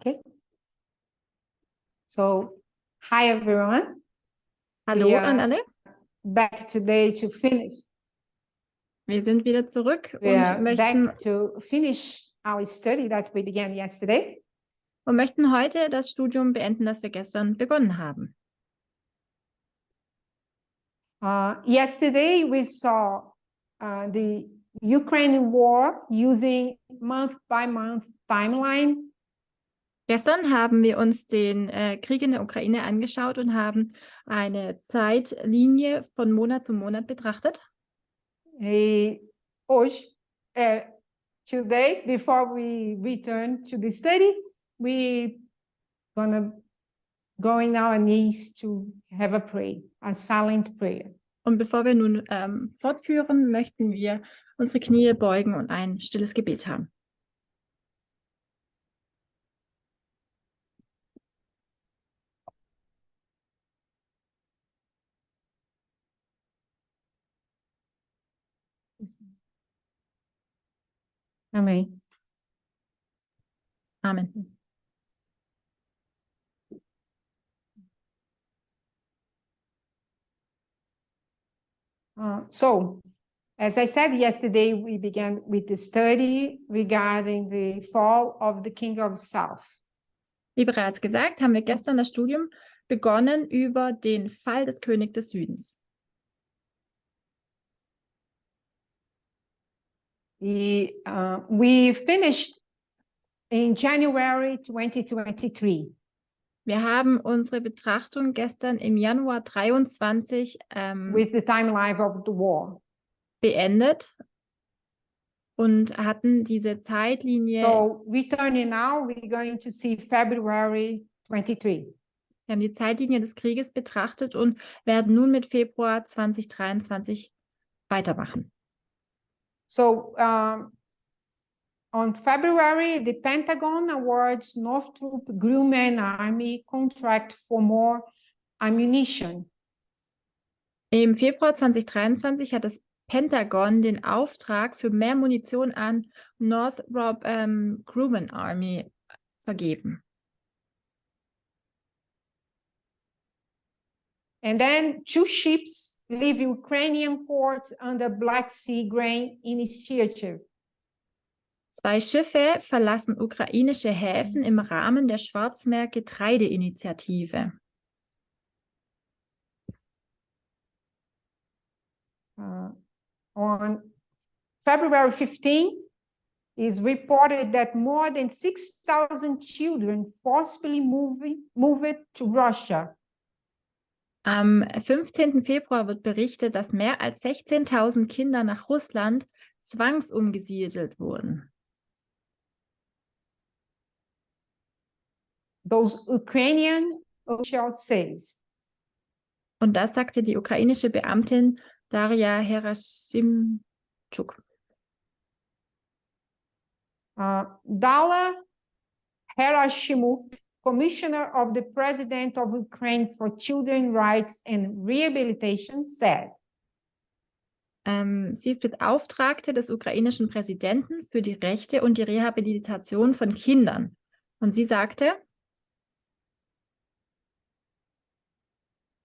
Okay. So, hi everyone. Hallo We an are alle. back today to finish. Wir sind wieder zurück We are möchten, back to finish our study that we began yesterday. und möchten heute das Studium beenden, das wir gestern begonnen haben. Yesterday we saw the Ukraine war using month-by-month timeline. Gestern haben wir uns den Krieg in der Ukraine angeschaut und haben eine Zeitlinie von Monat zu Monat betrachtet. Hoje, today, before we return to the study, we gonna go in our knees to have a prayer, a silent prayer. Und bevor wir nun fortführen, möchten wir unsere Knie beugen und ein stilles Gebet haben. Amém. Amen. So, as I said yesterday, we began with the study regarding the fall of the King of South. Wie bereits gesagt, haben wir gestern das Studium begonnen über den Fall des Königs des Südens. We finished in January 2023. Wir haben unsere Betrachtung gestern im Januar 23 with the timeline of the war. beendet und hatten diese Zeitlinie. So returning now, we're going to see February 23. Wir haben die Zeitlinie des Krieges betrachtet und werden nun mit Februar 2023 weitermachen. So on February, the Pentagon awards Northrop Grumman Army contract for more ammunition. Im Februar 2023 hat das Pentagon den Auftrag für mehr Munition an Northrop Grumman Army vergeben. And then 2 ships leave Ukrainian ports under Black Sea Grain Initiative. 2 Schiffe verlassen ukrainische Häfen im Rahmen der Schwarzmeer-Getreideinitiative. On February 15th, is reported that more than 6,000 children forcibly moved to Russia. Am 15. Februar wird berichtet, dass mehr als 16.000 Kinder nach Russland zwangsumgesiedelt wurden. Those Ukrainian officials says. Und das sagte die ukrainische Beamtin Daria Herasimchuk. Dala Herashimuk, Commissioner of the President of Ukraine for Children's Rights and Rehabilitation, said. Sie ist Beauftragte des ukrainischen Präsidenten für die Rechte und die Rehabilitation von Kindern. Und sie sagte,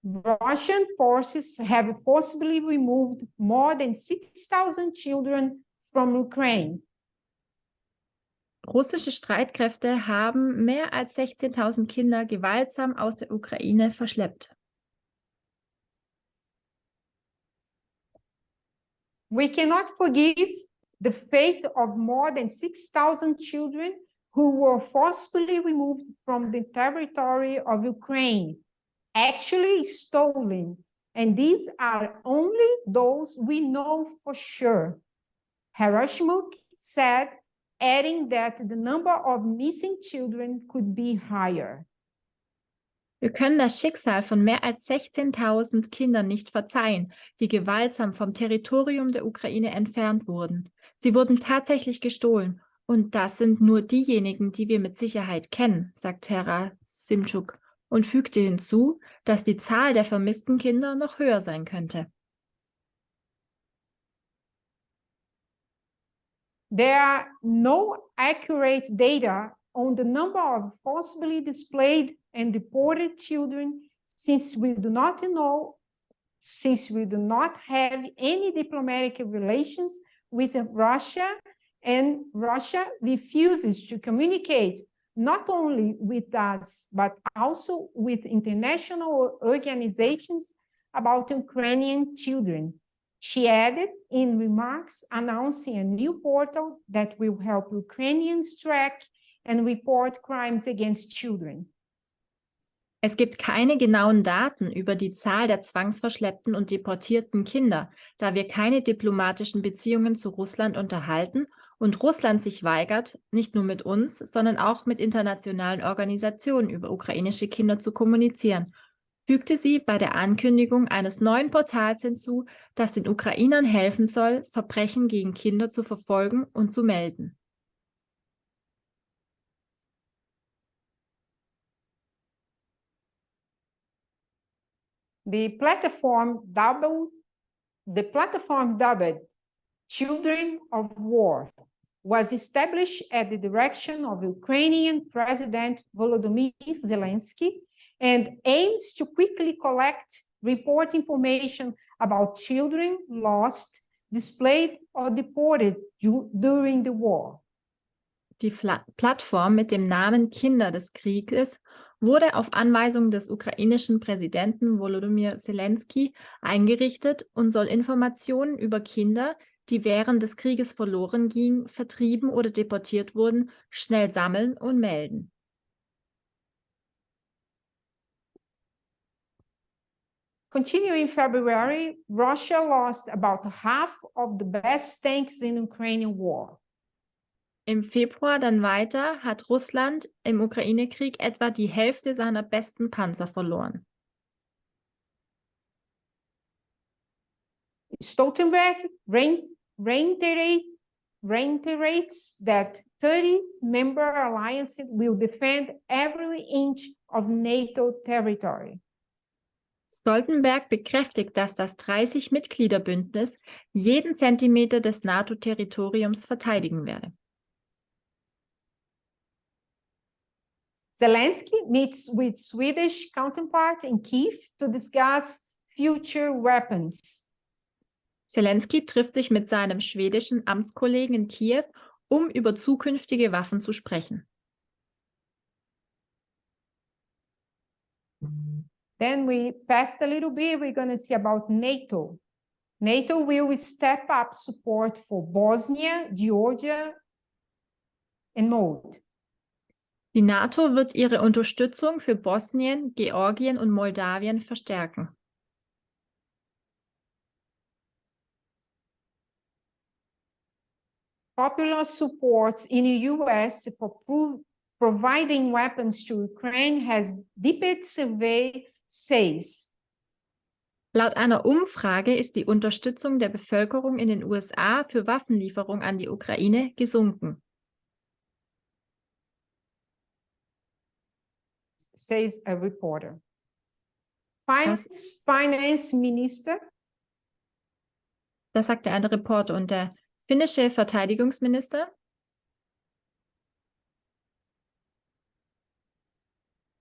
Russian forces have forcibly removed more than 6,000 children from Ukraine. Russische Streitkräfte haben mehr als 16.000 Kinder gewaltsam aus der Ukraine verschleppt. We cannot forgive the fate of more than 6,000 children who were forcibly removed from the territory of Ukraine, actually stolen, and these are only those we know for sure. Herashimuk said, adding that the number of missing children could be higher. Wir können das Schicksal von mehr als 16.000 Kindern nicht verzeihen, die gewaltsam vom Territorium der Ukraine entfernt wurden. Sie wurden tatsächlich gestohlen. Und das sind nur diejenigen, die wir mit Sicherheit kennen, sagt Herasimchuk und fügte hinzu, dass die Zahl der vermissten Kinder noch höher sein könnte. There are no accurate data on the number of forcibly displaced and deported children, since we do not have any diplomatic relations with Russia, and Russia refuses to communicate not only with us, but also with international organizations about Ukrainian children. She added in remarks announcing a new portal that will help Ukrainians track and report crimes against children. Es gibt keine genauen Daten über die Zahl der zwangsverschleppten und deportierten Kinder, da wir keine diplomatischen Beziehungen zu Russland unterhalten und Russland sich weigert, nicht nur mit uns, sondern auch mit internationalen Organisationen über ukrainische Kinder zu kommunizieren, fügte sie bei der Ankündigung eines neuen Portals hinzu, das den Ukrainern helfen soll, Verbrechen gegen Kinder zu verfolgen und zu melden. The platform dubbed Children of War was established at the direction of Ukrainian President Volodymyr Zelensky and aims to quickly collect, report information about children lost, displaced or deported during the war. Die Plattform mit dem Namen Kinder des Krieges wurde auf Anweisung des ukrainischen Präsidenten Volodymyr Zelensky eingerichtet und soll Informationen über Kinder, die während des Krieges verloren gingen, vertrieben oder deportiert wurden, schnell sammeln und melden. Continuing in February, Russia lost about half of the best tanks in the Ukrainian war. Im Februar dann weiter hat Russland im Ukraine-Krieg etwa die Hälfte seiner besten Panzer verloren. Stoltenberg reiterates that 30 member alliances will defend every inch of NATO territory. Stoltenberg bekräftigt, dass das 30-Mitglieder-Bündnis jeden Zentimeter des NATO-Territoriums verteidigen werde. Zelensky meets with Swedish counterpart in Kiev to discuss future weapons. Zelensky trifft sich mit seinem schwedischen Amtskollegen in Kiew, um über zukünftige Waffen zu sprechen. Then we passed a little bit, we're going to see about NATO. NATO will step up support for Bosnia, Georgia, and Moldova. Die NATO wird ihre Unterstützung für Bosnien, Georgien und Moldawien verstärken. Popular support in the US for providing weapons to Ukraine has deepened, survey says. Laut einer Umfrage ist die Unterstützung der Bevölkerung in den USA für Waffenlieferung an die Ukraine gesunken. Says a reporter. Finance Minister. Das sagte ein Reporter. Und der finnische Verteidigungsminister?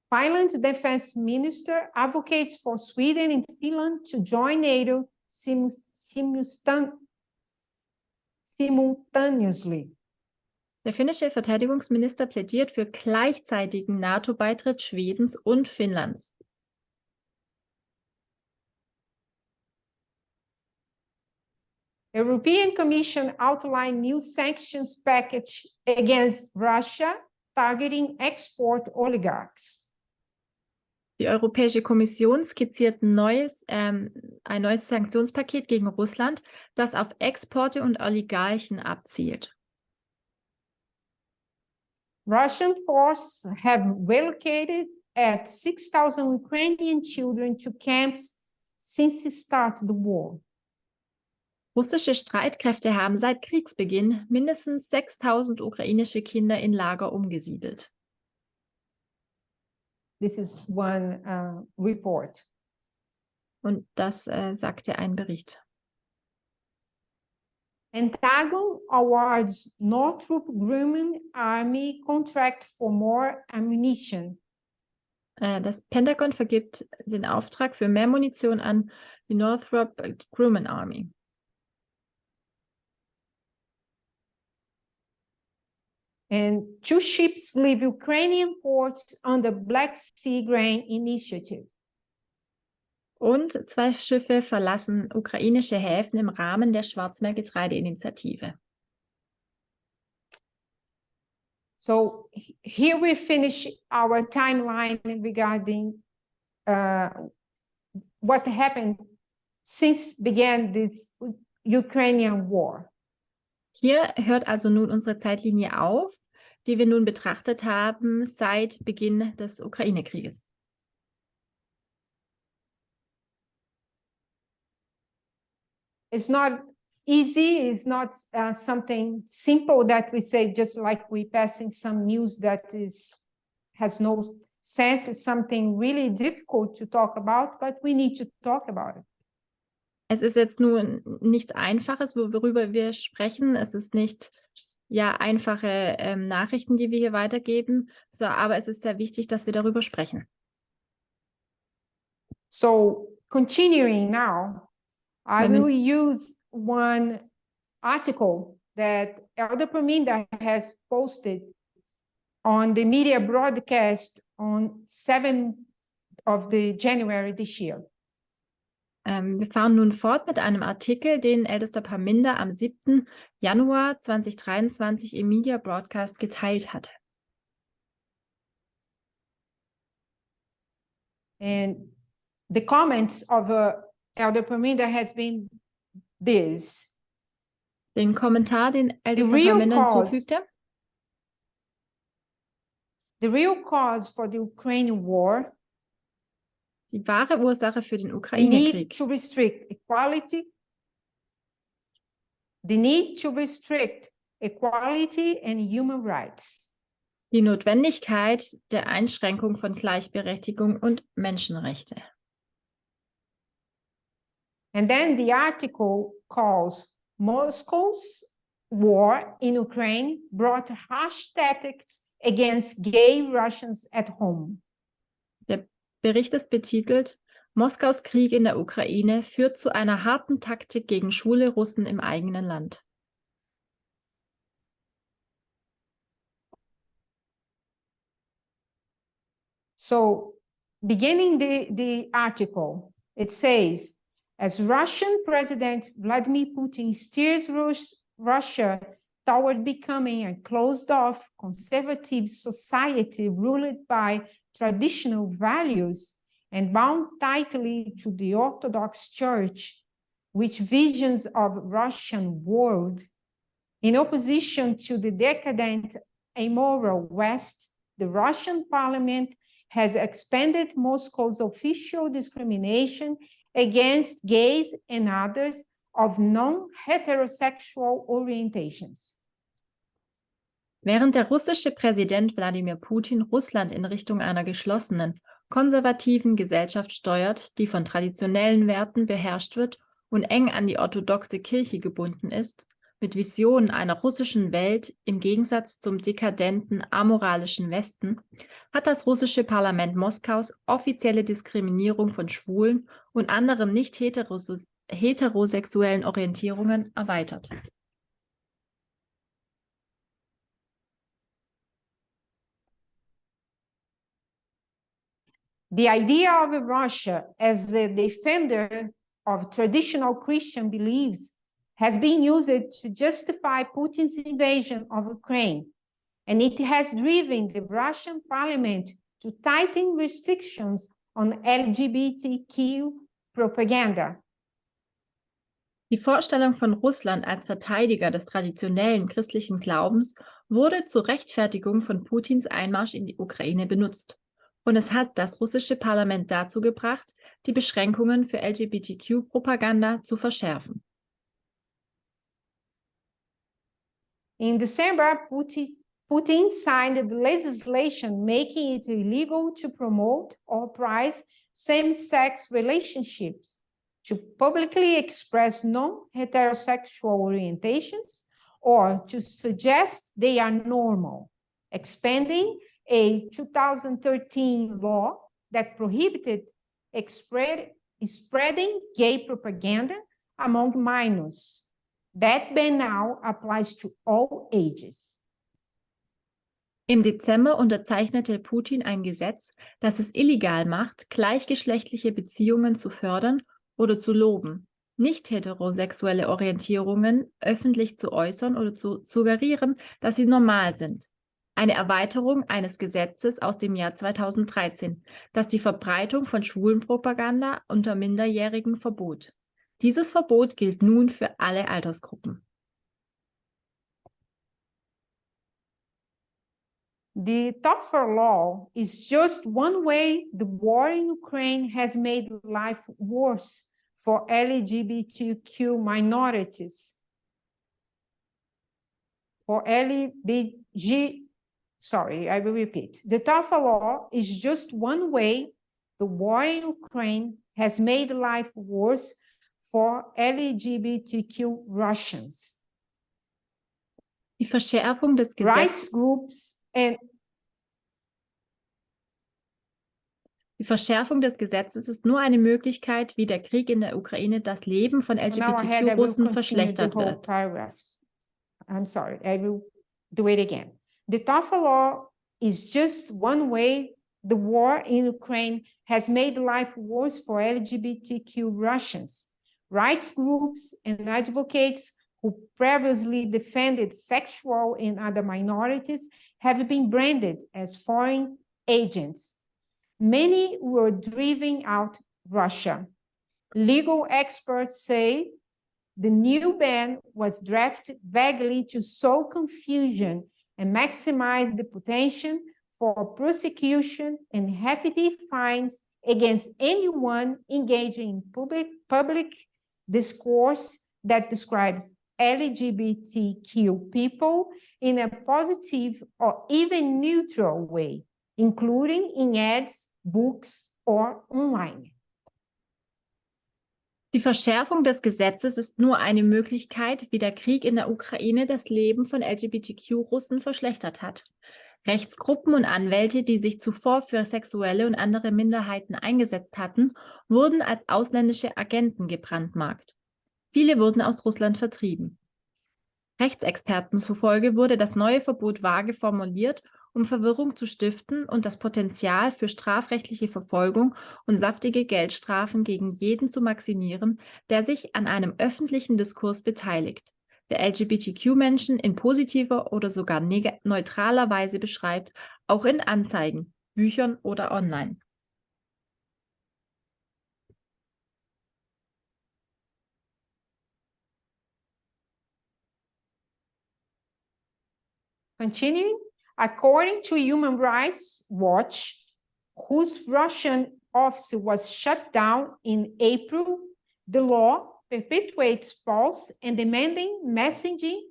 Finland's defense minister advocates for Sweden and Finland to join NATO simultaneously. Der finnische Verteidigungsminister plädiert für gleichzeitigen NATO-Beitritt Schwedens und Finnlands. European Commission outlined new sanctions package against Russia, targeting export oligarchs. Die Europäische Kommission skizziert ein neues Sanktionspaket gegen Russland, das auf Exporte und Oligarchen abzielt. Russian forces have relocated at 6,000 Ukrainian children to camps since the start of the war. Russische Streitkräfte haben seit Kriegsbeginn mindestens 6.000 ukrainische Kinder in Lager umgesiedelt. This is one report. Und das sagte ein Bericht. Pentagon awards Northrop Grumman Army contract for more ammunition. Das Pentagon vergibt den Auftrag für mehr Munition an die Northrop Grumman Army. And 2 ships leave Ukrainian ports under Black Sea Grain Initiative. Und 2 Schiffe verlassen ukrainische Häfen im Rahmen der Schwarzmeergetreideinitiative. So here we finish our timeline regarding what happened since began this Ukrainian war. Hier hört also nun unsere Zeitlinie auf, die wir nun betrachtet haben seit Beginn des Ukraine-Krieges. It's not easy, it's not something simple that we say just like we passing some news that has no sense. It's something really difficult to talk about, but we need to talk about it. Es ist jetzt nun nichts Einfaches, worüber wir sprechen. Es ist nicht einfache Nachrichten, die wir hier weitergeben, aber es ist sehr wichtig, dass wir darüber sprechen. So continuing now, I will use one article that Elder Perminda has posted on the media broadcast on 7th of January this year. Wir fahren nun fort mit einem Artikel, den Ältester Perminda am 7. Januar 2023 im Media Broadcast geteilt hat. And the comments of Elder Perminda has been this. Den Kommentar, den Ältester Perminda hinzufügte. The real cause for the Ukrainian war, die wahre Ursache für den the Ukraine-Krieg. need to restrict equality, the need to restrict equality and human rights. Die Notwendigkeit der Einschränkung von Gleichberechtigung und Menschenrechte. And then the article calls Moscow's war in Ukraine brought harsh tactics against gay Russians at home. Der Bericht ist betitelt: Moskaus Krieg in der Ukraine führt zu einer harten Taktik gegen schwule Russen im eigenen Land. So, beginning the article, it says, as Russian President Vladimir Putin steers Russia toward becoming a closed-off conservative society ruled by traditional values and bound tightly to the Orthodox Church, which visions of Russian world, in opposition to the decadent, amoral West, the Russian parliament has expanded Moscow's official discrimination against gays and others of non-heterosexual orientations. Während der russische Präsident Wladimir Putin Russland in Richtung einer geschlossenen, konservativen Gesellschaft steuert, die von traditionellen Werten beherrscht wird und eng an die orthodoxe Kirche gebunden ist, mit Visionen einer russischen Welt im Gegensatz zum dekadenten, amoralischen Westen, hat das russische Parlament Moskaus offizielle Diskriminierung von Schwulen und anderen nicht heterosexuellen Orientierungen erweitert. The idea of Russia as the defender of traditional Christian beliefs has been used to justify Putin's invasion of Ukraine, and it has driven the Russian parliament to tighten restrictions on LGBTQ propaganda. Die Vorstellung von Russland als Verteidiger des traditionellen christlichen Glaubens wurde zur Rechtfertigung von Putins Einmarsch in die Ukraine benutzt. Und es hat das russische Parlament dazu gebracht, die Beschränkungen für LGBTQ-Propaganda zu verschärfen. In December, Putin signed the legislation making it illegal to promote or prize same-sex relationships, to publicly express non-heterosexual orientations or to suggest they are normal, expanding a 2013 law that prohibited spreading gay propaganda among minors. That ban now applies to all ages. Im Dezember unterzeichnete Putin ein Gesetz, das es illegal macht, gleichgeschlechtliche Beziehungen zu fördern oder zu loben, nicht heterosexuelle Orientierungen öffentlich zu äußern oder zu suggerieren, dass sie normal sind. Eine Erweiterung eines Gesetzes aus dem Jahr 2013, das die Verbreitung von Schwulenpropaganda unter Minderjährigen verbot. Dieses Verbot gilt nun für alle Altersgruppen. The tougher law is just one way the war in Ukraine has made life worse for LGBTQ minorities. I will repeat. The tougher law is just one way the war in Ukraine has made life worse for LGBTQ Russians. Die Verschärfung des Rights groups and Die Verschärfung des Gesetzes ist nur eine Möglichkeit, wie der Krieg in der Ukraine das Leben von LGBTQ-Russen verschlechtert wird. I'm sorry, I will do it again. The tougher law is just one way the war in Ukraine has made life worse for LGBTQ Russians. Rights groups and advocates who previously defended sexual and other minorities have been branded as foreign agents. Many were driven out Russia. Legal experts say the new ban was drafted vaguely to sow confusion and maximize the potential for prosecution and hefty fines against anyone engaging in public discourse that describes LGBTQ people in a positive or even neutral way, including in ads, books, or online. Die Verschärfung des Gesetzes ist nur eine Möglichkeit, wie der Krieg in der Ukraine das Leben von LGBTQ-Russen verschlechtert hat. Rechtsgruppen und Anwälte, die sich zuvor für sexuelle und andere Minderheiten eingesetzt hatten, wurden als ausländische Agenten gebrandmarkt. Viele wurden aus Russland vertrieben. Rechtsexperten zufolge wurde das neue Verbot vage formuliert, um Verwirrung zu stiften und das Potenzial für strafrechtliche Verfolgung und saftige Geldstrafen gegen jeden zu maximieren, der sich an einem öffentlichen Diskurs beteiligt, der LGBTQ-Menschen in positiver oder sogar neutraler Weise beschreibt, auch in Anzeigen, Büchern oder online. Continuing, according to Human Rights Watch, whose Russian office was shut down in April, the law perpetuates false and demanding messaging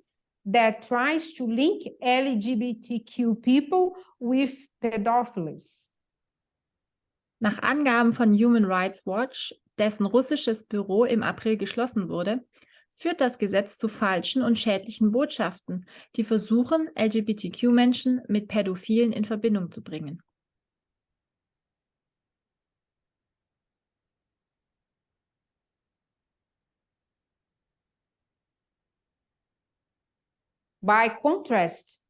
that tries to link LGBTQ people with pedophiles. Nach Angaben von Human Rights Watch, dessen russisches Büro im April geschlossen wurde, führt das Gesetz zu falschen und schädlichen Botschaften, die versuchen, LGBTQ-Menschen mit Pädophilen in Verbindung zu bringen. By contrast,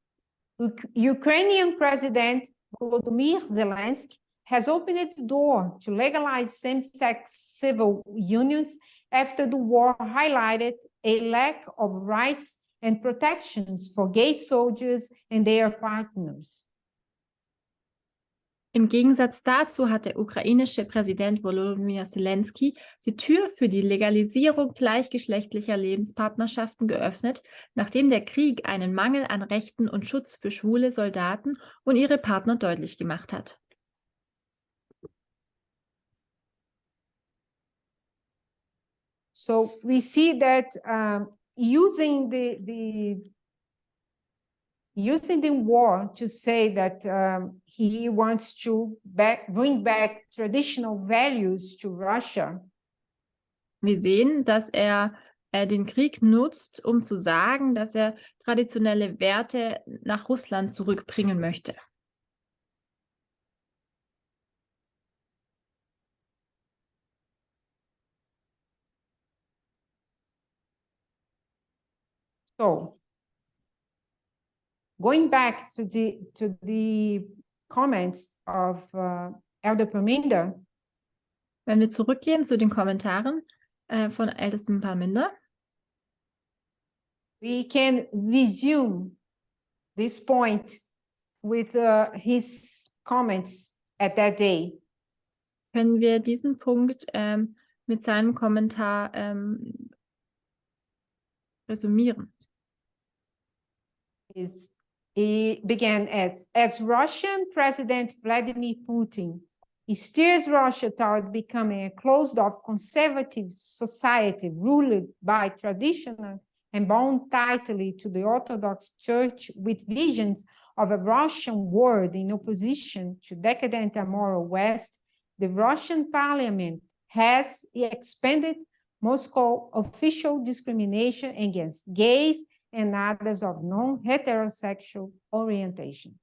Ukrainian President Volodymyr Zelensky has opened the door to legalize same-sex civil unions after the war highlighted a lack of rights and protections for gay soldiers and their partners. Im Gegensatz dazu hat der ukrainische Präsident Volodymyr Zelensky die Tür für die Legalisierung gleichgeschlechtlicher Lebenspartnerschaften geöffnet, nachdem der Krieg einen Mangel an Rechten und Schutz für schwule Soldaten und ihre Partner deutlich gemacht hat. So we see that using the war to say that he wants to bring back traditional values to Russia Wir sehen, dass er den Krieg nutzt, um zu sagen, dass er traditionelle Werte nach Russland zurückbringen möchte. So, going back to the comments of Elder Perminder, wenn wir zurückgehen zu den Kommentaren von ältesten Parminder, we can resume this point with his comments at that day. können wir diesen Punkt mit seinem Kommentar resümieren. It began as Russian President Vladimir Putin steers Russia toward becoming a closed-off conservative society ruled by traditional and bound tightly to the Orthodox Church with visions of a Russian world in opposition to decadent and moral West, the Russian parliament has expanded Moscow's official discrimination against gays and others of non-heterosexual orientation.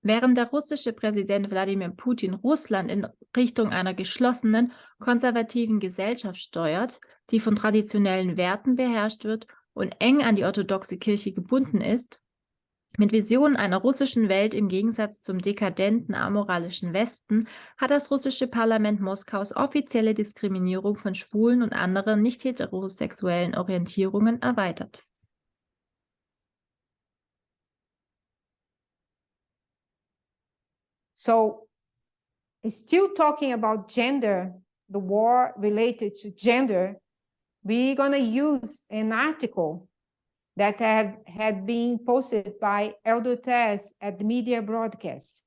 Während der russische Präsident Wladimir Putin Russland in Richtung einer geschlossenen, konservativen Gesellschaft steuert, die von traditionellen Werten beherrscht wird und eng an die orthodoxe Kirche gebunden ist, mit Visionen einer russischen Welt im Gegensatz zum dekadenten, amoralischen Westen, hat das russische Parlament Moskaus offizielle Diskriminierung von schwulen und anderen nicht heterosexuellen Orientierungen erweitert. So, still talking about gender, the war related to gender, we're going to use an article that had been posted by erläutert at the media broadcast.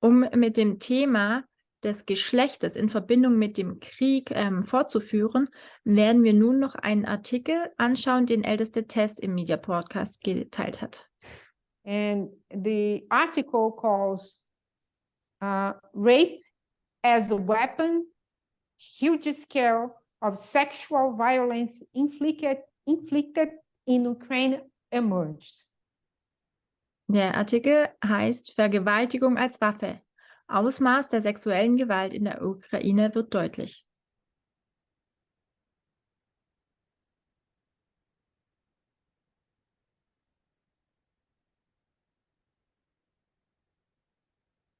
Mit dem Thema des Geschlechtes in Verbindung mit dem Krieg fortzuführen, werden wir nun noch einen Artikel anschauen, den älteste Tess im Media Podcast geteilt hat. And the article calls Rape as a Weapon, Huge Scale of Sexual Violence Inflicted in Ukraine Emerges. Der Artikel heißt Vergewaltigung als Waffe. Ausmaß der sexuellen Gewalt in der Ukraine wird deutlich.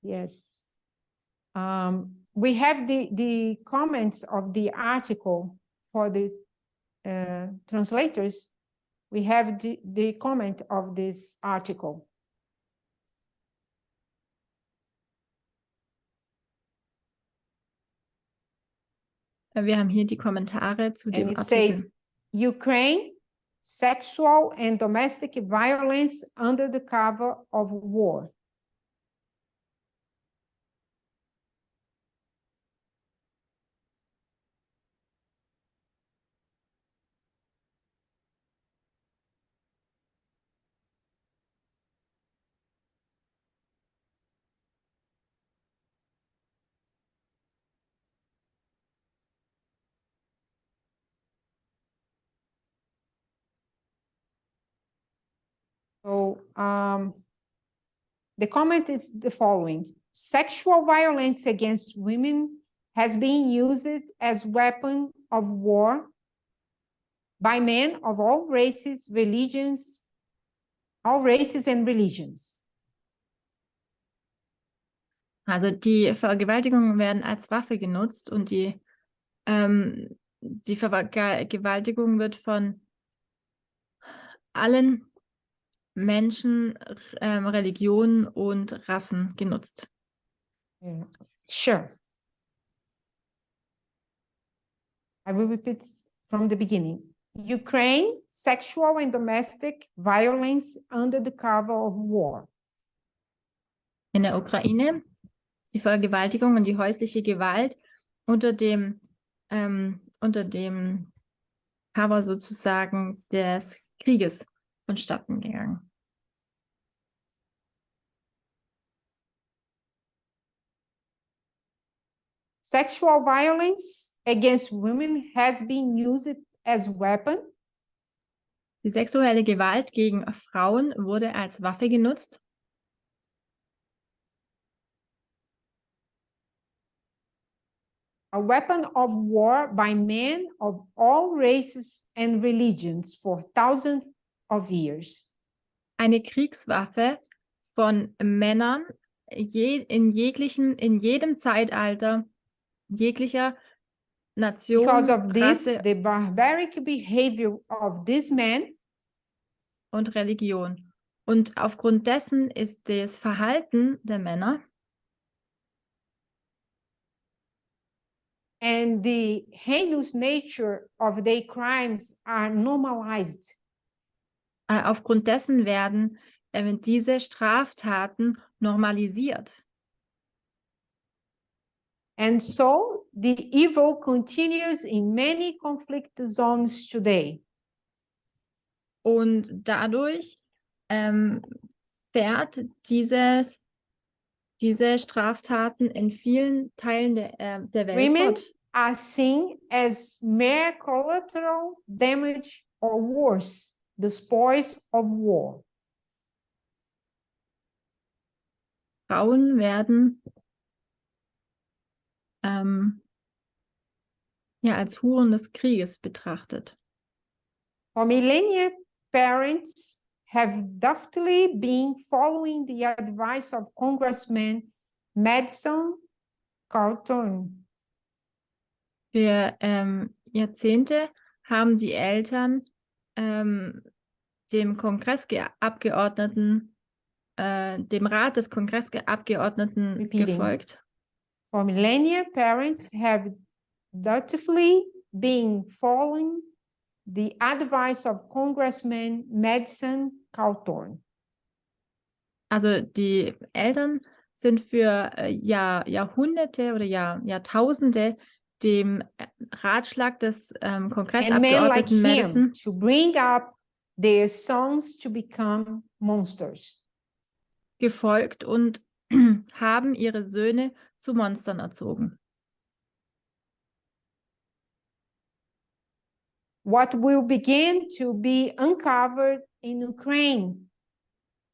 Yes. We have the comments of the article for the translators. We have the comment of this article. Wir haben hier die Kommentare zu dem And it Artikel. says, Ukraine, sexual and domestic violence under the cover of war. So the comment is the following: sexual violence against women has been used as weapon of war by men of all races, religions, all races and religions. Also die Vergewaltigungen werden als Waffe genutzt und die Vergewaltigung wird von allen Menschen, Religionen und Rassen genutzt. Yeah. Sure. I will repeat from the beginning. Ukraine, sexual and domestic violence under the cover of war. In der Ukraine ist die Vergewaltigung und die häusliche Gewalt unter dem Cover sozusagen des Krieges vonstatten gegangen. Sexual violence against women has been used as weapon. Die sexuelle Gewalt gegen Frauen wurde als Waffe genutzt. A weapon of war by men of all races and religions for thousands of years. Eine Kriegswaffe von Männern in jedem Zeitalter, jeglicher Nation, Because of this, Rasse the barbaric behavior of these men und Religion. Und aufgrund dessen ist das Verhalten der Männer and the heinous nature of their crimes are normalized. Aufgrund dessen werden diese Straftaten normalisiert. And so the evil continues in many conflict zones today. Und dadurch fährt diese Straftaten in vielen Teilen der Welt Women fort. are seen as mere collateral damage or worse, the spoils of war. Frauen werden als Huren des Krieges betrachtet. For millennia, parents have deftly been following the advice of Congressman Madison Cawthorn. Für Jahrzehnte haben die Eltern dem Kongressabgeordneten, dem Rat des Kongressabgeordneten gefolgt. For millennia, parents have dutifully been following the advice of Congressman Madison Cawthorn. Also die Eltern sind für Jahrhunderte oder Jahrtausende dem Ratschlag des Kongressabgeordneten Madison to bring up their sons to become monsters. Gefolgt und haben ihre Söhne zu Monstern erzogen. What will begin to be uncovered in Ukraine?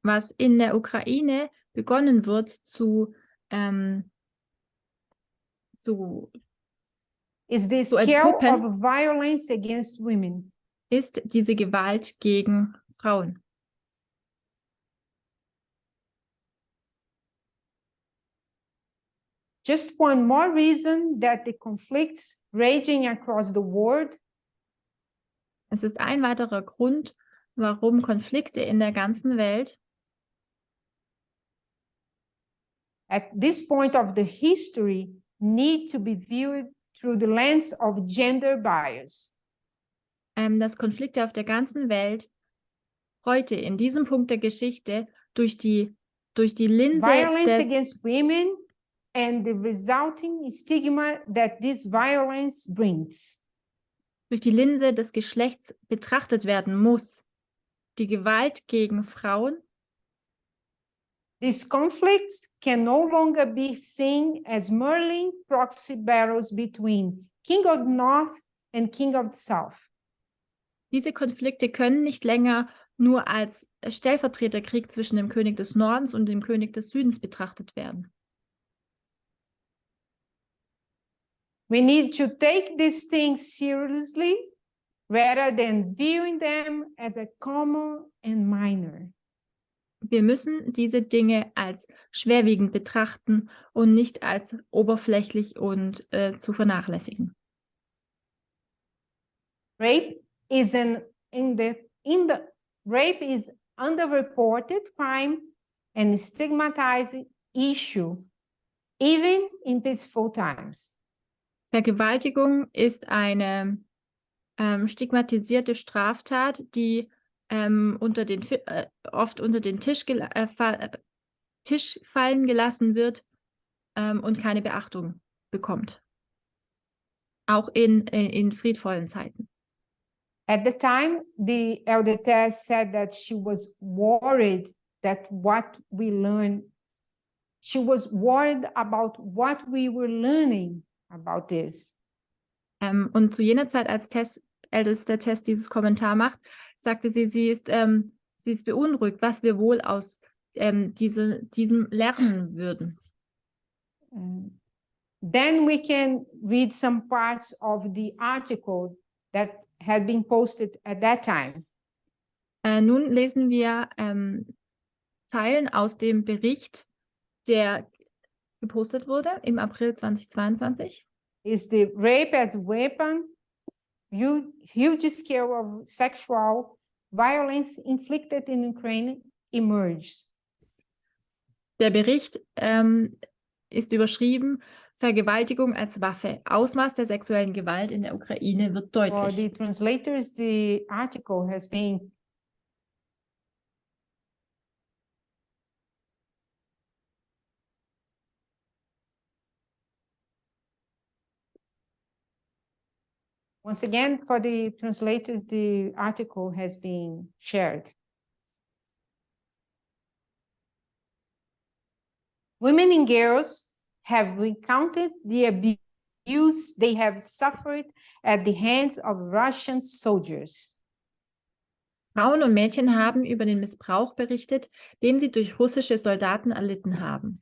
Was in der Ukraine begonnen wird is the scale of violence against women. Ist diese Gewalt gegen Frauen. Just one more reason that the conflicts raging across the world Es ist ein weiterer Grund, warum Konflikte in der ganzen Welt at this point of the history need to be viewed through the lens of gender bias. Dass Konflikte auf der ganzen Welt heute in diesem Punkt der Geschichte durch die Linse Violence against women and the resulting stigma that this violence brings. Durch die Linse des Geschlechts betrachtet werden muss. Die Gewalt gegen Frauen. These conflicts can no longer be seen as merely proxy battles between King of the North and King of the South. Diese Konflikte können nicht länger nur als Stellvertreterkrieg zwischen dem König des Nordens und dem König des Südens betrachtet werden. We need to take these things seriously rather than viewing them as a common and minor. Wir müssen diese Dinge als schwerwiegend betrachten und nicht als oberflächlich und zu vernachlässigen. Rape is rape is underreported crime and stigmatized issue, even in peaceful times. Vergewaltigung ist eine stigmatisierte Straftat, die oft unter den Tisch fallen gelassen wird und keine Beachtung bekommt. Auch in friedvollen Zeiten. At the time, the elder said that she was worried she was worried about what we were learning about this. Und zu jener Zeit, als älteste Tess dieses Kommentar macht, sagte sie, sie ist beunruhigt, was wir wohl aus diesem lernen würden. Then we can read some parts of the article that had been posted at that time. Nun lesen wir Zeilen aus dem Bericht, der gepostet wurde im April 2022. Is the rape as a weapon, huge scale of sexual violence inflicted in Ukraine emerges. Der Bericht ist überschrieben, Vergewaltigung als Waffe. Ausmaß der sexuellen Gewalt in der Ukraine wird For deutlich. the translators, the article has been once again, for the translators, the article has been shared. Women and girls have recounted the abuse they have suffered at the hands of Russian soldiers. Frauen und Mädchen haben über den Missbrauch berichtet, den sie durch russische Soldaten erlitten haben.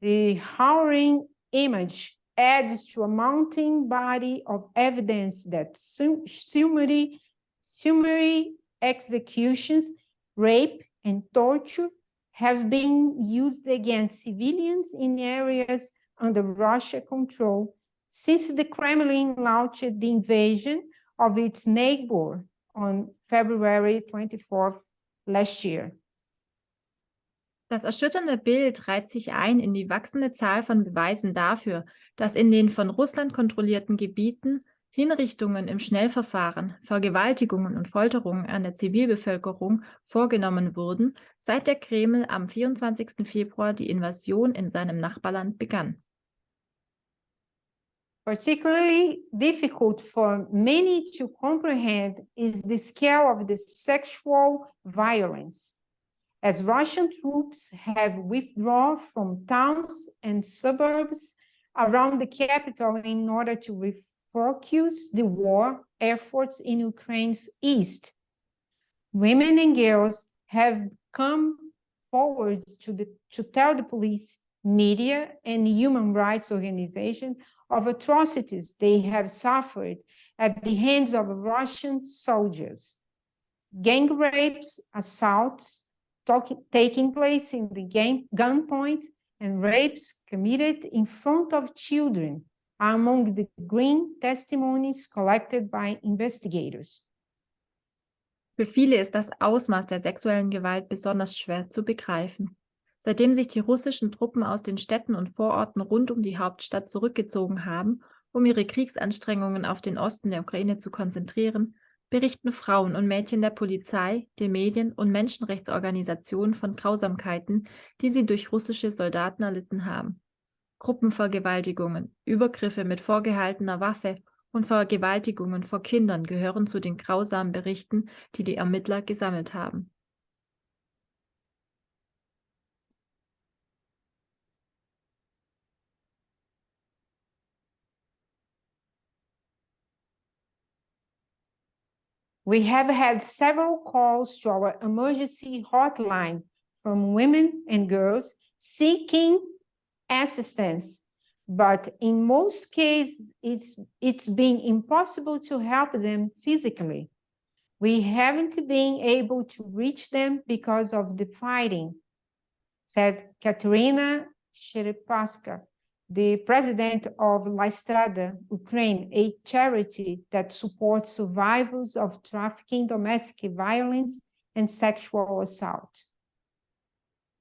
The harrowing image adds to a mounting body of evidence that summary executions, rape, and torture have been used against civilians in areas under Russian control since the Kremlin launched the invasion of its neighbor on February 24th last year. Das erschütternde Bild reiht sich ein in die wachsende Zahl von Beweisen dafür, dass in den von Russland kontrollierten Gebieten Hinrichtungen im Schnellverfahren, Vergewaltigungen und Folterungen an der Zivilbevölkerung vorgenommen wurden, seit der Kreml am 24. Februar die Invasion in seinem Nachbarland begann. Particularly difficult for many to comprehend is the scale of the sexual violence, as Russian troops have withdrawn from towns and suburbs around the capital in order to refocus the war efforts in Ukraine's east. Women and girls have come forward to tell the police, media, and human rights organizations of atrocities they have suffered at the hands of Russian soldiers. Gang rapes, assaults, taking place in the gunpoint, and rapes committed in front of children are among the grim testimonies collected by investigators. Für viele ist das Ausmaß der sexuellen Gewalt besonders schwer zu begreifen. Seitdem sich die russischen Truppen aus den Städten und Vororten rund um die Hauptstadt zurückgezogen haben, um ihre Kriegsanstrengungen auf den Osten der Ukraine zu konzentrieren, berichten Frauen und Mädchen der Polizei, den Medien und Menschenrechtsorganisationen von Grausamkeiten, die sie durch russische Soldaten erlitten haben. Gruppenvergewaltigungen, Übergriffe mit vorgehaltener Waffe und Vergewaltigungen vor Kindern gehören zu den grausamen Berichten, die die Ermittler gesammelt haben. We have had several calls to our emergency hotline from women and girls seeking assistance, but in most cases, it's been impossible to help them physically. We haven't been able to reach them because of the fighting, said Katerina Sherepaska, the president of La Strada, Ukraine, a charity that supports survivors of trafficking, domestic violence, and sexual assault.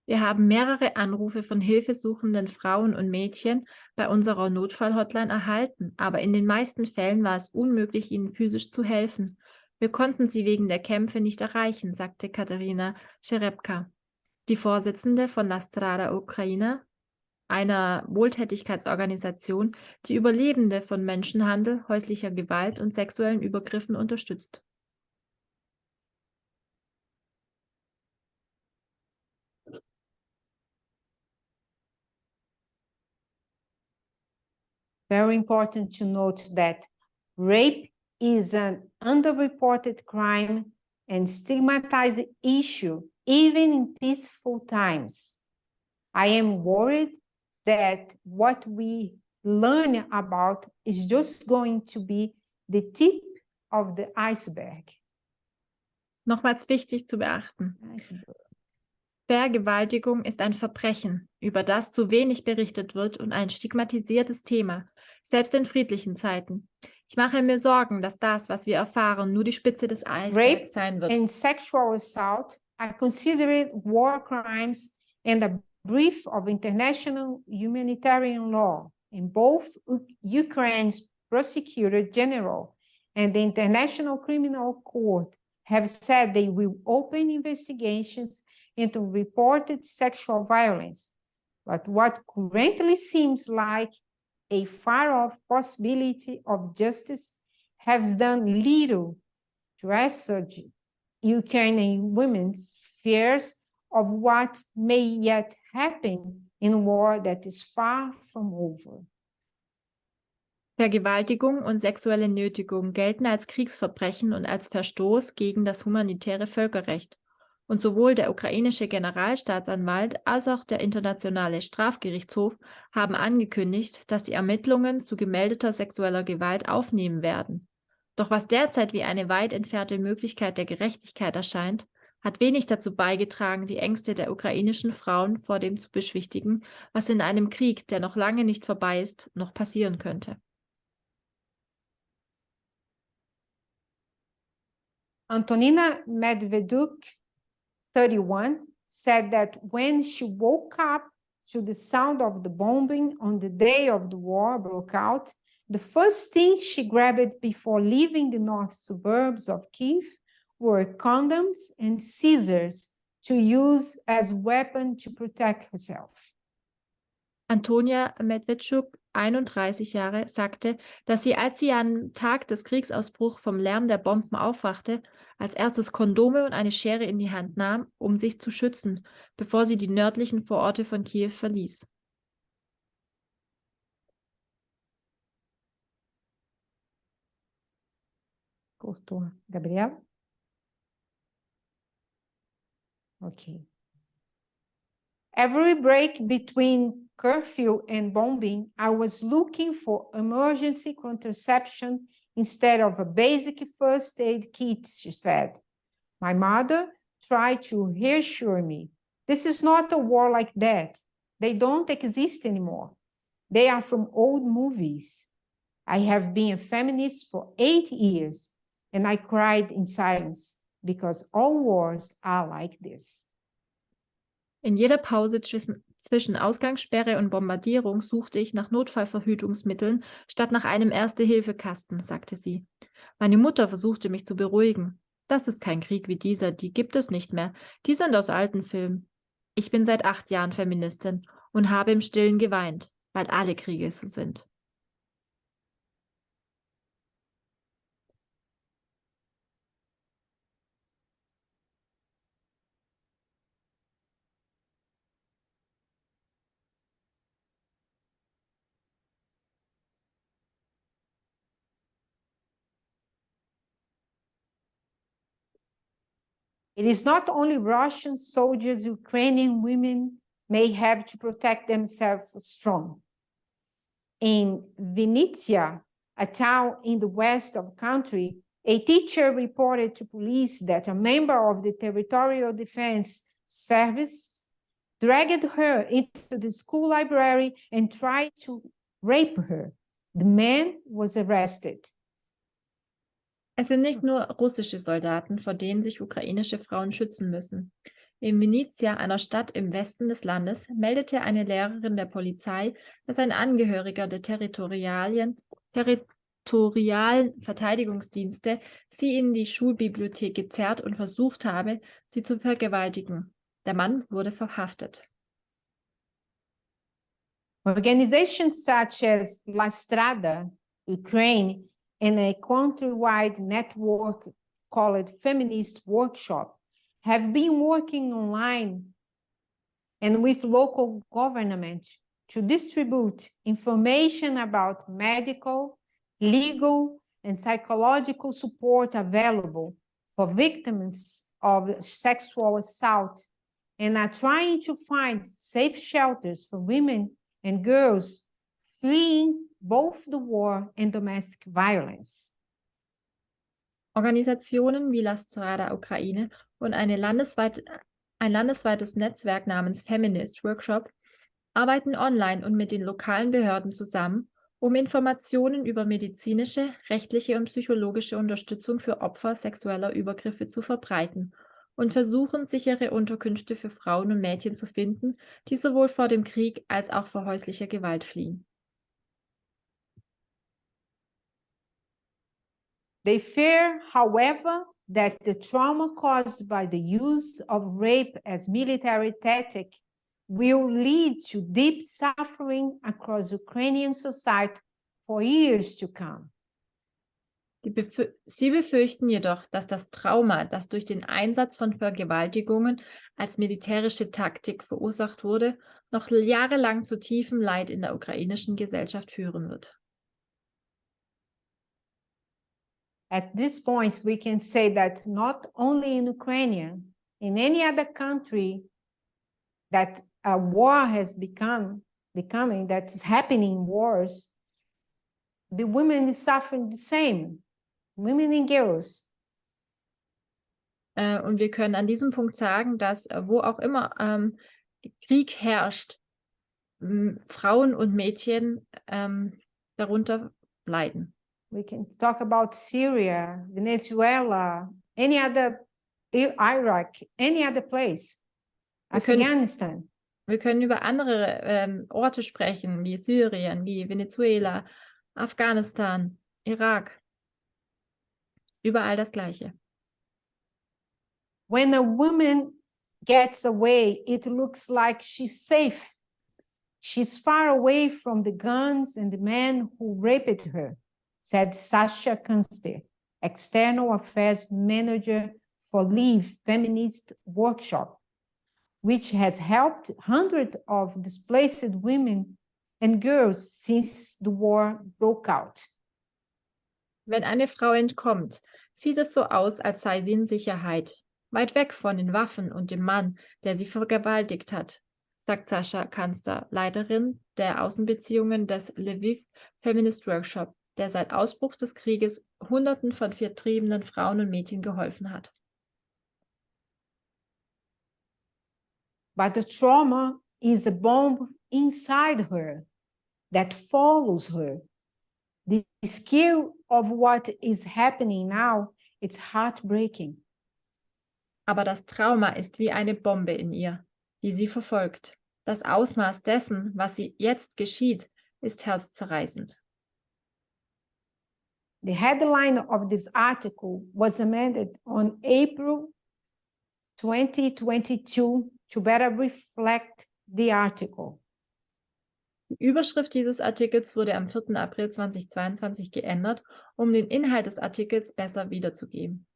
Wir haben mehrere Anrufe von hilfesuchenden Frauen und Mädchen bei unserer Notfallhotline erhalten, aber in den meisten Fällen war es unmöglich, ihnen physisch zu helfen. Wir konnten sie wegen der Kämpfe nicht erreichen, sagte Katerina Scherebka, die Vorsitzende von La Strada Ukraine, einer Wohltätigkeitsorganisation, die Überlebende von Menschenhandel, häuslicher Gewalt und sexuellen Übergriffen unterstützt. Very important to note that rape is an underreported crime and stigmatized issue, even in peaceful times. I am worried that what we learn about is just going to be the tip of the iceberg. Nochmals wichtig zu beachten. Vergewaltigung ist ein Verbrechen, über das zu wenig berichtet wird und ein stigmatisiertes Thema, selbst in friedlichen Zeiten. Ich mache mir Sorgen, dass das, was wir erfahren, nur die Spitze des Eisbergs sein wird. Rape and sexual assault are considered war crimes and a breach of international humanitarian law, and both Ukraine's prosecutor general and the International Criminal Court have said they will open investigations into reported sexual violence. But what currently seems like a far-off possibility of justice has done little to assuage Ukrainian women's fears of what may yet happen in a war that is far from over. Vergewaltigung und sexuelle Nötigung gelten als Kriegsverbrechen und als Verstoß gegen das humanitäre Völkerrecht. Und sowohl der ukrainische Generalstaatsanwalt als auch der Internationale Strafgerichtshof haben angekündigt, dass die Ermittlungen zu gemeldeter sexueller Gewalt aufnehmen werden. Doch was derzeit wie eine weit entfernte Möglichkeit der Gerechtigkeit erscheint, hat wenig dazu beigetragen, die Ängste der ukrainischen Frauen vor dem zu beschwichtigen, was in einem Krieg, der noch lange nicht vorbei ist, noch passieren könnte. Antonina Medveduk, 31, said that when she woke up to the sound of the bombing on the day of the war broke out, the first thing she grabbed before leaving the north suburbs of Kyiv were condoms and scissors to use as weapon to protect herself. Antonia Medvedchuk, 31 Jahre, sagte, dass sie, als sie am Tag des Kriegsausbruchs vom Lärm der Bomben aufwachte, als erstes Kondome und eine Schere in die Hand nahm, um sich zu schützen, bevor sie die nördlichen Vororte von Kiew verließ. Gabriel? Okay. Every break between curfew and bombing, I was looking for emergency contraception instead of a basic first aid kit, she said. My mother tried to reassure me. This is not a war like that. They don't exist anymore. They are from old movies. I have been a feminist for 8 years, and I cried in silence because all wars are like this. In jeder Pause zwischen Ausgangssperre und Bombardierung suchte ich nach Notfallverhütungsmitteln statt nach einem Erste-Hilfe-Kasten, sagte sie. Meine Mutter versuchte mich zu beruhigen. Das ist kein Krieg wie dieser, die gibt es nicht mehr. Die sind aus alten Filmen. Ich bin seit 8 Jahren Feministin und habe im Stillen geweint, weil alle Kriege so sind. It is not only Russian soldiers Ukrainian women may have to protect themselves from. In Vinnytsia, a town in the west of the country, a teacher reported to police that a member of the Territorial Defense Service dragged her into the school library and tried to rape her. The man was arrested. Es sind nicht nur russische Soldaten, vor denen sich ukrainische Frauen schützen müssen. In Vinnytsia, einer Stadt im Westen des Landes, meldete eine Lehrerin der Polizei, dass ein Angehöriger der territorialen Verteidigungsdienste sie in die Schulbibliothek gezerrt und versucht habe, sie zu vergewaltigen. Der Mann wurde verhaftet. Organizations such as La Strada, Ukraine, and a countrywide network called Feminist Workshop have been working online and with local government to distribute information about medical, legal, and psychological support available for victims of sexual assault, and are trying to find safe shelters for women and girls fleeing both the war and domestic violence. Organisationen wie La Strada Ukraine und ein landesweites Netzwerk namens Feminist Workshop arbeiten online und mit den lokalen Behörden zusammen, um Informationen über medizinische, rechtliche und psychologische Unterstützung für Opfer sexueller Übergriffe zu verbreiten und versuchen, sichere Unterkünfte für Frauen und Mädchen zu finden, die sowohl vor dem Krieg als auch vor häuslicher Gewalt fliehen. They fear, however, that the trauma caused by the use of rape as military tactic will lead to deep suffering across Ukrainian society for years to come. Sie befürchten jedoch, dass das Trauma, das durch den Einsatz von Vergewaltigungen als militärische Taktik verursacht wurde, noch jahrelang zu tiefem Leid in der ukrainischen Gesellschaft führen wird. At this point, we can say that not only in Ukraine, in any other country that a war has becoming, that is happening wars, the women is suffering the same, women and girls. Und wir können an diesem Punkt sagen, dass wo auch immer Krieg herrscht, Frauen und Mädchen darunter leiden. We can talk about Syria, Venezuela, any other, Iraq, any other place, Afghanistan. Wir können über andere Orte sprechen, wie Syrien, wie Venezuela, Afghanistan, Irak. Ist überall das Gleiche. When a woman gets away, it looks like she's safe. She's far away from the guns and the men who raped her, said Sasha Kunster, External Affairs Manager for Leave Feminist Workshop, which has helped hundreds of displaced women and girls since the war broke out. Wenn eine Frau entkommt, sieht es so aus, als sei sie in Sicherheit, weit weg von den Waffen und dem Mann, der sie vergewaltigt hat, sagt Sascha Kunster, Leiterin der Außenbeziehungen des Lviv Feminist Workshop, der seit Ausbruch des Krieges Hunderten von vertriebenen Frauen und Mädchen geholfen hat. But the trauma is a bomb inside her that follows her. The scale of what is happening now, it's heartbreaking. Aber das Trauma ist wie eine Bombe in ihr, die sie verfolgt. Das Ausmaß dessen, was sie jetzt geschieht, ist herzzerreißend. The headline of this article was amended on April 2022 to better reflect the article. Die Überschrift dieses Artikels wurde am 4. April 2022 geändert, um den Inhalt des Artikels besser wiederzugeben.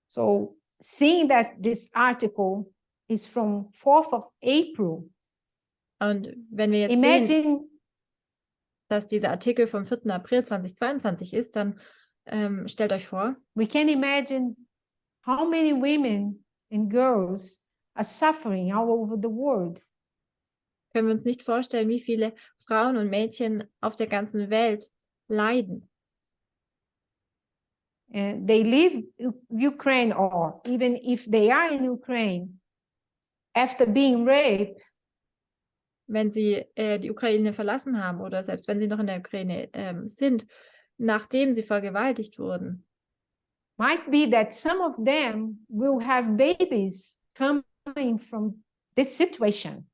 So, seeing that this article is from 4th of April, und wenn wir jetzt sehen, dass dieser Artikel vom 4. April 2022 ist, dann stellt euch vor, we can imagine how many women and girls are suffering all over the world. Können wir uns nicht vorstellen, wie viele Frauen und Mädchen auf der ganzen Welt leiden. They leave Ukraine, or even if they are in Ukraine, after being raped, wenn sie die Ukraine verlassen haben oder selbst wenn sie noch in der Ukraine sind, nachdem sie vergewaltigt wurden, might be that some of them will have babies coming from this situation.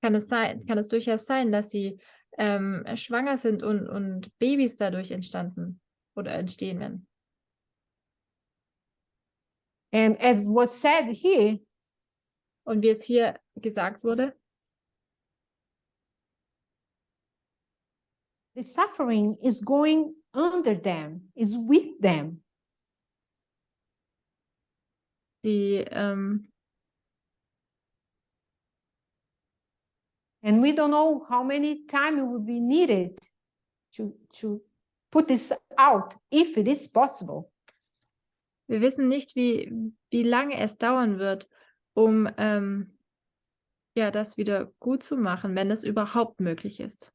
kann es durchaus sein, dass sie schwanger sind und Babys dadurch entstanden oder entstehen werden. And as was said here, Und wie es hier gesagt wurde, the suffering is going under them, is with them. die And we don't know how many time it will be needed to put this out, if it is possible. wir wissen nicht, wie lange es dauern wird, um ja, das wieder gut zu machen, wenn es überhaupt möglich ist.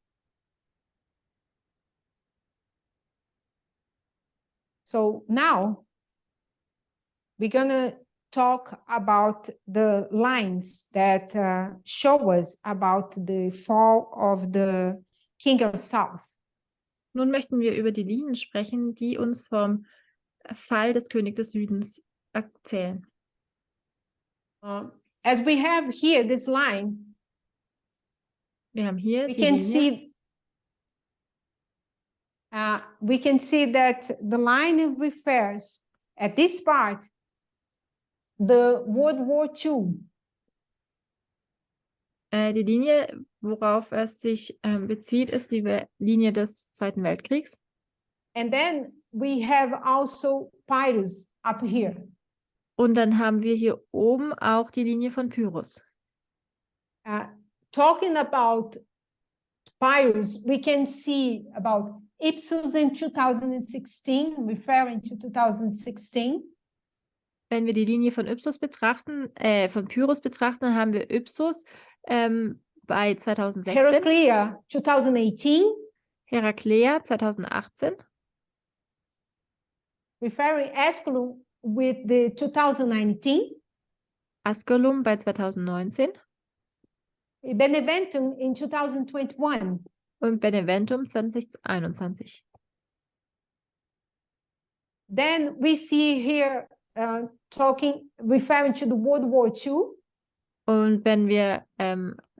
So now we're going to talk about the lines that show us about the fall of the King of South. Nun möchten wir über die Linien sprechen, die uns vom Fall des Königs des Südens erzählen. As we have here this line, Wir haben hier we die can Linie. see that the line refers at this part the World War II. Die Linie, worauf es sich bezieht, ist die Linie des Zweiten Weltkriegs. And then we have also Pyrhus up here. Und dann haben wir hier oben auch die Linie von Pyrhus. Talking about Pyrhus, we can see about Ipsos in 2016, referring to 2016. Wenn wir die Linie von Ipsos betrachten, von Pyrhus betrachten, dann haben wir Ipsos bei 2016, Heraclea 2018, Heraklea 2018, referring Asculum with the 2019, Asculum bei 2019 Beneventum in 2021. und Beneventum 2021. Then we see here referring to the World War II. Und wenn wir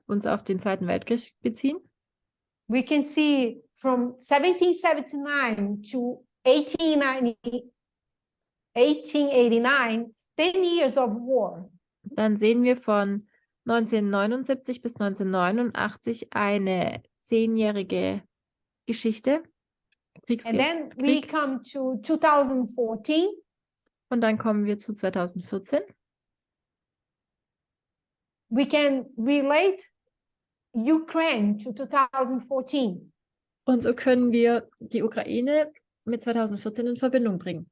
uns auf den Zweiten Weltkrieg beziehen, we can see from 1779 to 1889, 10 years of war. dann sehen wir von 1979 bis 1989 eine 10-jährige Geschichte, And then we Krieg. come to 2014. Und dann kommen wir zu 2014. We can relate Ukraine to 2014. Und so können wir die Ukraine mit 2014 in Verbindung bringen.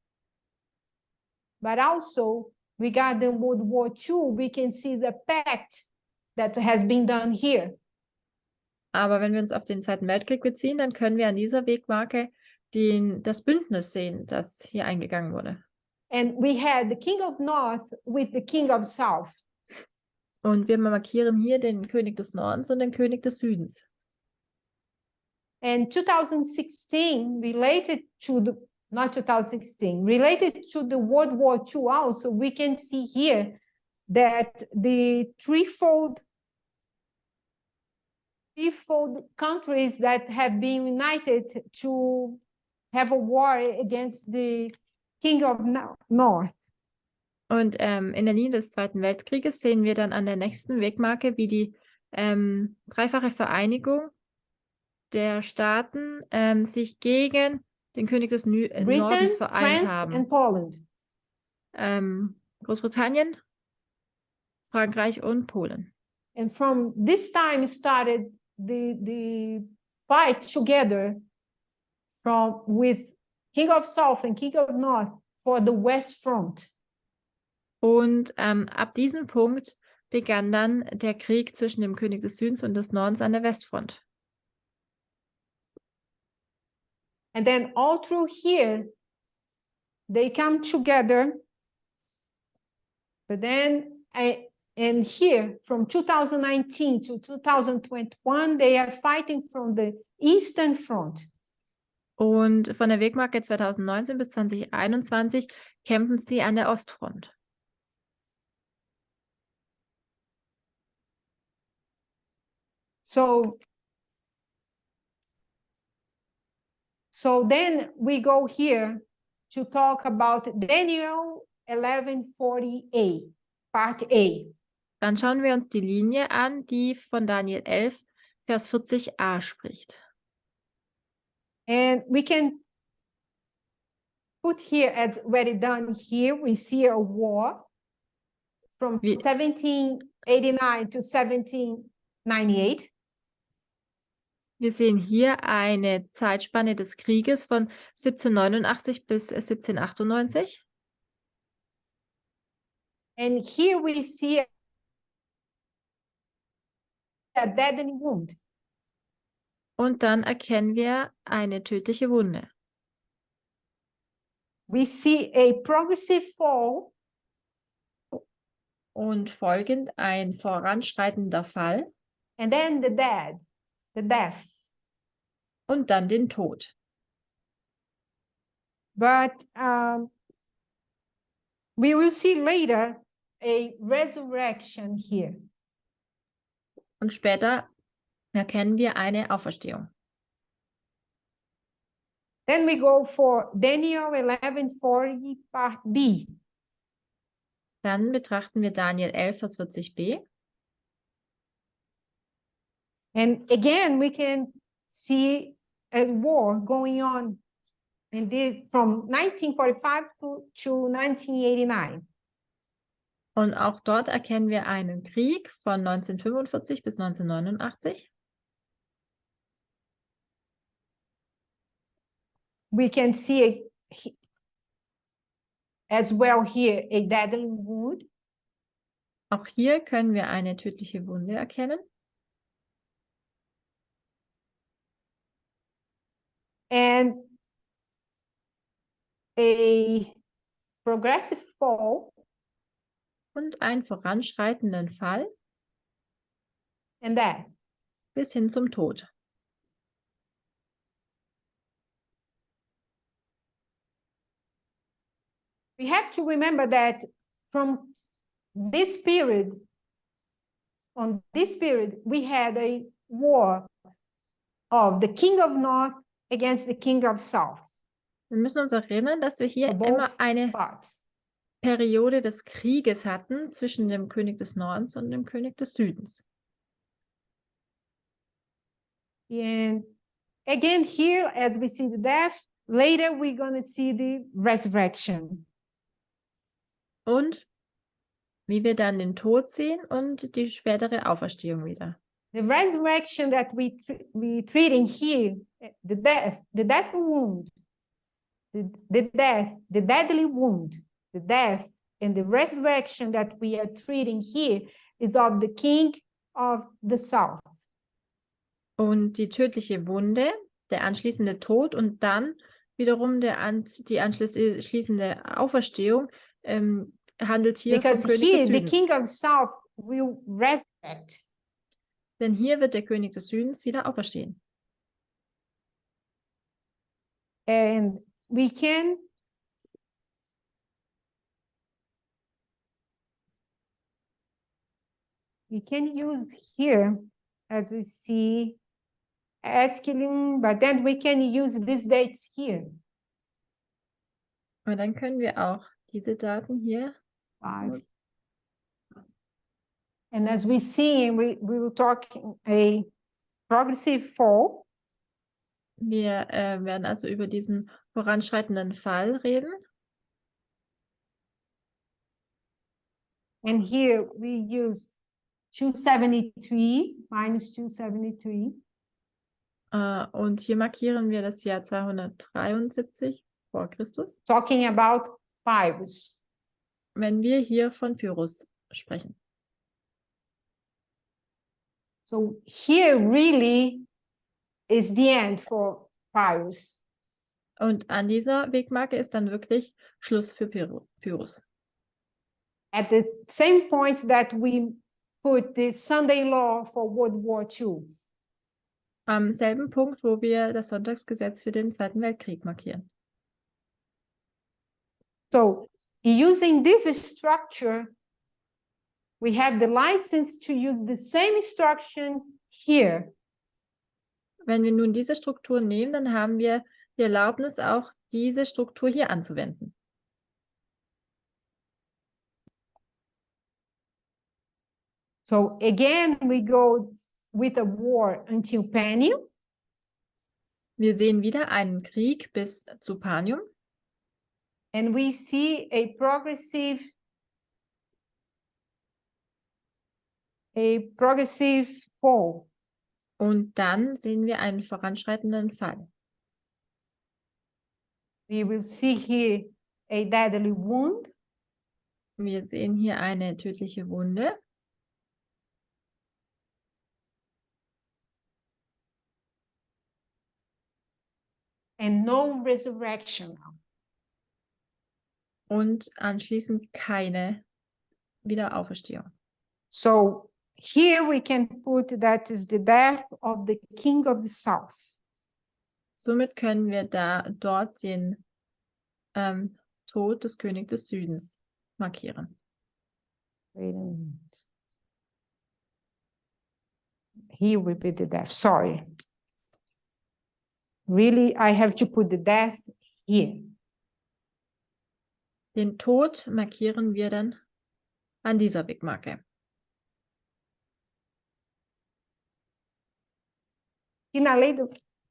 But also, regarding World War II, we can see the pact that has been done here. Aber wenn wir uns auf den Zweiten Weltkrieg beziehen, dann können wir an dieser Wegmarke das Bündnis sehen, das hier eingegangen wurde. And we had the King of North with the King of South. Und wir markieren hier den König des Nordens und den König des Südens. And 2016 related to the, not 2016, related to the World War II also, we can see here that the threefold countries that have been united to have a war against the King of North. Und in der Linie des Zweiten Weltkrieges sehen wir dann an der nächsten Wegmarke, wie die dreifache Vereinigung der Staaten sich gegen den König des Nordens vereint France haben. and Poland. Großbritannien, Frankreich und Polen. And from this time started the fight together with King of South and King of North for the West Front. Und ab diesem Punkt begann dann der Krieg zwischen dem König des Südens und des Nordens an der Westfront. And then all through here, they come together. But then And here, from 2019 to 2021, they are fighting from the Eastern Front. Und von der Wegmarke 2019 bis 2021 kämpfen sie an der Ostfront. So then we go here to talk about Daniel 11:40a, part A. Dann schauen wir uns die Linie an, die von Daniel 11, Vers 40a spricht. And we can put here, as already done here, we see a war from 1789 to 1798. Wir sehen hier eine Zeitspanne des Krieges von 1789 bis 1798. And here we see a deadly wound. Und dann erkennen wir eine tödliche Wunde. We see a progressive fall. Und folgend ein voranschreitender Fall. And then the death. Und dann den Tod. But we will see later a resurrection here. Und später erkennen wir eine Auferstehung. Then we go for Daniel 11:40, part B. Dann betrachten wir Daniel 11, Vers 40b. And again, we can see a war going on in this from 1945 to 1989. Und auch dort erkennen wir einen Krieg von 1945 bis 1989. We can see as well here a deadly wound. Auch hier können wir eine tödliche Wunde erkennen. And a progressive fall. Und einen voranschreitenden Fall. And death. Bis hin zum Tod. We have to remember that from this period, we had a war of the King of North against the King of South. Wir müssen uns erinnern, dass wir hier immer eine Periode des Krieges hatten zwischen dem König des Nordens und dem König des Südens. And again here, as we see the death, later we're going to see the resurrection. Und wie wir dann den Tod sehen und die spätere Auferstehung wieder. The resurrection that we treating here, the death wound, the deadly wound, the death and the resurrection that we are treating here is of the King of the South. Und die tödliche Wunde, der anschließende Tod und dann wiederum die anschließende Auferstehung handelt hier vom König des Südens. The King of the South will resurrect. Denn hier wird der König des Südens wieder auferstehen. And we can use here, as we see, Esquilin, but then we can use these dates here. Und dann können wir auch diese Daten hier. 5. And as we see, we will talk a progressive fall. Wir werden also über diesen voranschreitenden Fall reden. And here we use 273 minus 273. Und hier markieren wir das Jahr 273 vor Christus. Talking about Pyrhus. Wenn wir hier von Pyrhus sprechen. So here really is the end for Pyrhus. Und an dieser Wegmarke ist dann wirklich Schluss für Pyrhus. at the same point that we put the Sunday law for World War II. Am selben Punkt, wo wir das Sonntagsgesetz für den Zweiten Weltkrieg markieren. So using this structure, we have the license to use the same instruction here. Wenn wir nun diese Struktur nehmen, dann haben wir die Erlaubnis, auch diese Struktur hier anzuwenden. So again, we go with a war until Panium. Wir sehen wieder einen Krieg bis zu Panium. And we see a progressive fall. Und dann sehen wir einen voranschreitenden Fall. We will see here a deadly wound. Wir sehen hier eine tödliche Wunde. And no resurrection. Und anschließend keine Wiederauferstehung. So here we can put that is the death of the king of the south. Somit können wir dort den Tod des Königs des Südens markieren. Wait a minute. Here will be the death. Sorry. Really, I have to put the death here. Den Tod markieren wir dann an dieser Wegmarke.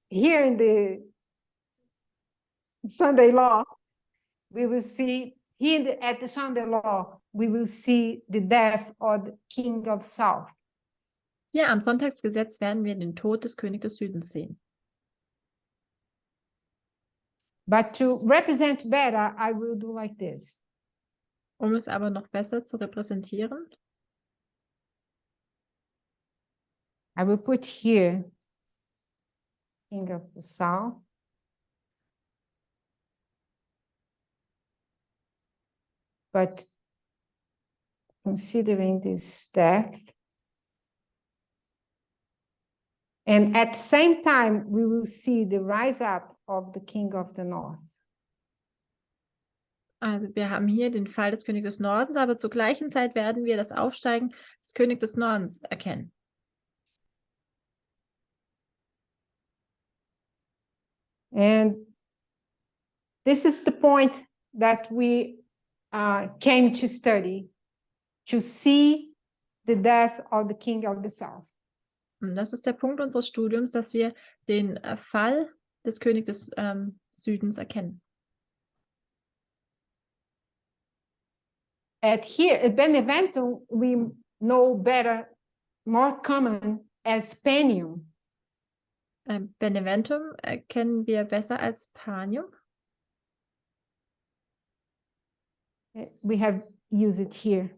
Here in the Sunday law, we will see here at the Sunday law, we will see the death of the king of south. Hier am Sonntagsgesetz werden wir den Tod des Königs des Südens sehen. But to represent better, I will do like this. Um es aber noch besser zu repräsentieren, I will put here king of the south. But considering this death, and at the same time, we will see the rise up of the king of the north. also wir haben hier den Fall des Königs des Nordens, aber zur gleichen Zeit werden wir das Aufsteigen des Königs des Nordens erkennen. And this is the point that we came to study, to see the death of the king of the south. Und das ist der Punkt unseres Studiums, dass wir den Fall des Königs des Südens erkennen. At Benevento, we know better, more common as Panium. Beneventum kennen wir besser als Panium. We have used it here.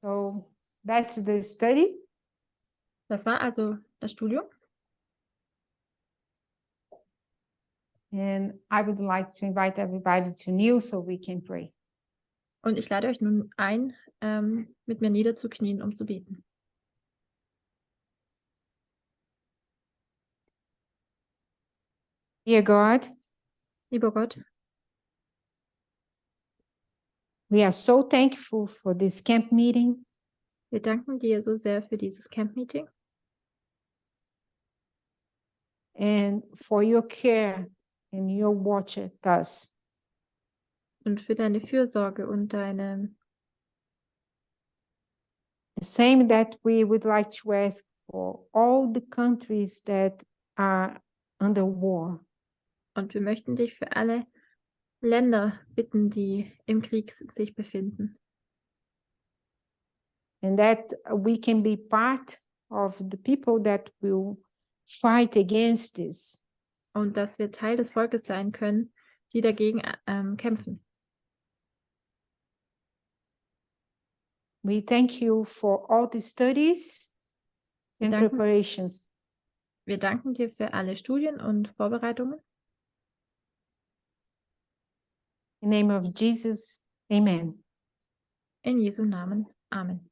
So that's the study. Das war also das Studium. And I would like to invite everybody to kneel so we can pray. Und ich lade euch nun ein, mit mir niederzuknien, um zu beten. Dear God, Lieber Gott, we are so thankful for this camp meeting. wir danken dir so sehr für dieses Camp-Meeting And for your care and your watch at us. und für deine Fürsorge und deine The same that we would like to ask for all the countries that are under war. Und wir möchten dich für alle Länder bitten, die im Krieg sich befinden. And that we can be part of the people that will fight against this. Und dass wir Teil des Volkes sein können, die dagegen kämpfen. We thank you for all the studies and danken- preparations. Wir danken dir für alle Studien und Vorbereitungen. In the name of Jesus, amen. In Jesu Namen. Amen.